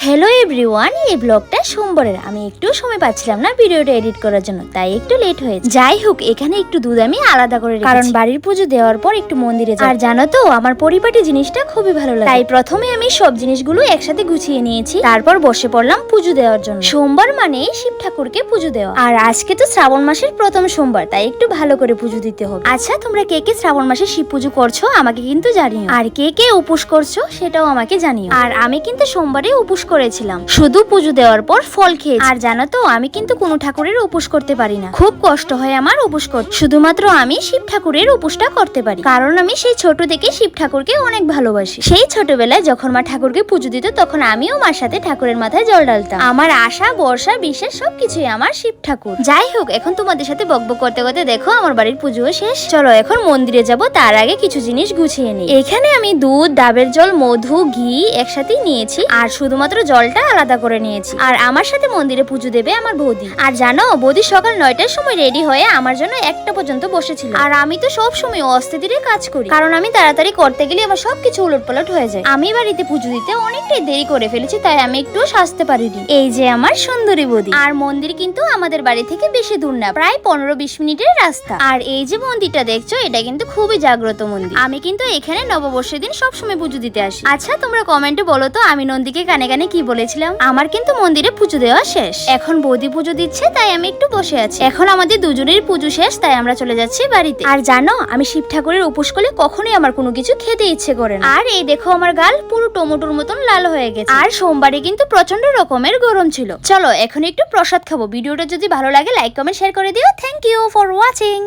Hello everyone, এই ব্লগটা সোমবারের। আমি একটু সময় পাচ্ছিলাম না ভিডিওটা এডিট করার জন্য, তাই একটু লেট হয়েছে। যাই হোক, এখানে একটু দুধ আমি আলাদা করে রেখেছি, কারণ বাড়ির পুজো দেওয়ার পর একটু মন্দিরে যাই। আর জানো তো, আমার পরিপাটি জিনিসটা খুবই ভালো লাগে, তাই প্রথমে আমি সব জিনিসগুলো একসাথে গুছিয়ে নিয়েছি, তারপর বসে পড়লাম পুজো দেওয়ার জন্য। সোমবার মানে শিব ঠাকুরকে পুজো দেওয়া, আর আজকে তো শ্রাবণ মাসের প্রথম সোমবার, তাই একটু ভালো করে পুজো দিতে হবে। আচ্ছা, তোমরা কে কে শ্রাবণ মাসে শিব পুজো করছো আমাকে কিন্তু জানিও, আর কে কে উপোস করছো সেটাও আমাকে জানিও। আর আমি কিন্তু সোমবারে উপোস করেছিলাম, শুধু পুজো দেওয়ার পর ফল খেয়েছি। আর জানো তো, আমি কিন্তু কোনো ঠাকুরের উপোস করতে পারি না, খুব কষ্ট হয় আমার উপোস করতে। শুধুমাত্র আমি শিব ঠাকুরের উপোসটা করতে পারি, কারণ আমি সেই ছোট থেকে শিব ঠাকুরকে অনেক ভালোবাসি। সেই ছোটবেলায় যখন মা ঠাকুরকে পুজো দিত, তখন আমিও মার সাথে ঠাকুরের মাথায় জল ঢালতাম। আমার আশা বর্ষা বিশ্বাস সবকিছুই আমার শিব ঠাকুর। যাই হোক, এখন তোমাদের সাথে বকবক করতে করতে দেখো আমার বাড়ির পুজো শেষ। চলো এখন মন্দিরে যাব, তার আগে কিছু জিনিস গুছিয়ে নিই। এখানে আমি দুধ, ডাবের জল, মধু, ঘি একসাথেই নিয়েছি, আর শুধুমাত্র জলটা আলাদা করে নিয়েছি। আর আমার সাথে মন্দিরে পুজো দেবে আমার বৌদি। আর জানো, বৌদি সকাল 9টার সময় রেডি হয়ে আমার জন্য 1টা পর্যন্ত বসেছিল। আর আমি তো সব সময় অস্থিরে কাজ করি, কারণ আমি তাড়াতাড়ি করতে গেলে আমার সবকিছু উলটপালট হয়ে যায়। আমি বাড়িতে পুজো দিতে অনেকটাই দেরি করে ফেলেছি, তাই আমি একটু সাজতে পারিনি। এই যে আমার সুন্দরী বৌদি। আর মন্দির কিন্তু আমাদের বাড়ি থেকে বেশি দূর না, প্রায় 15-20 মিনিটের রাস্তা। আর এই যে মন্দিরটা দেখছো, এটা কিন্তু খুবই জাগ্রত মন্দির। আমি কিন্তু এখানে নববর্ষের দিন সবসময় পুজো দিতে আসি। আচ্ছা, তোমরা কমেন্টে বলো তো আমি নন্দীকে কানে কানে কি বলেছিলাম। আমার কিন্তু মন্দিরে পুজো দেওয়া শেষ, এখন বৌদি পুজো দিচ্ছে, তাই আমি একটু বসে আছি। এখন আমাদের দুজনের পুজো শেষ, তাই আমরা চলে যাচ্ছি বাড়িতে। আর জানো, আমি শিব ঠাকুরের উপোস করলে কখনোই আমার কোনো কিছু খেতে ইচ্ছে করে না। আর এই দেখো, আমার গাল পুরো টমেটোর মতন লাল হয়ে গেছে। আর সোমবারে কিন্তু প্রচন্ড রকমের গরম ছিল। চলো এখন একটু প্রসাদ খাবো। ভিডিওটা যদি ভালো লাগে লাইক কমেন্ট শেয়ার করে দিও। Thank you for watching.